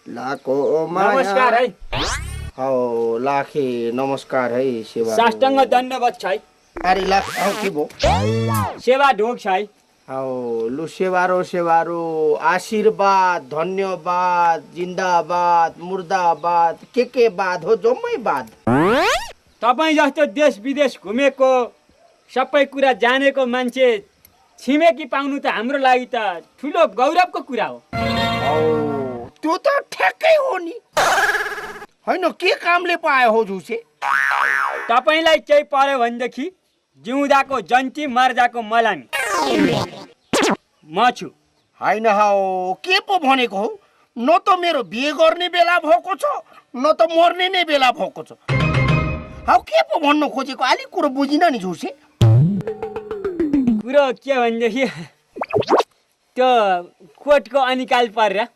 लाखो नमस्कार है हौ लाखे नमस्कार है सेवा साष्टाङ्ग दण्डवत छै अरे लाख हौ के भो सेवा ढोक छै हौ लु सेवारो आशीर्वाद धन्यवाद जिन्दाबाद मुर्दाबाद के बाद हो जम्मै बाद तपाईँ जस्तो देश विदेश घुमेको सबै कुरा जानेको मान्छे छिमेकी पाउनु त हाम्रो लागि त ठुलो गौरवको कुरा हो हौ त्यो त ठ्याक्कै हो नि हैन के कामले पायो हो झुसे तपाईलाई केही पर्यो भनेदेखि जिउँदाको जन्ती मर्दाको मलामी म छु हैन हौ के पो भनेको हौ न त मेरो बिहे गर्ने बेला भएको छ न त मर्ने नै बेला भएको छ हौ के पो भन्नु खोजेको अलिक कुरो बुझिन नि झुसे कुरो के भनेदेखि त्यो कोर्टको अनिकाल परेर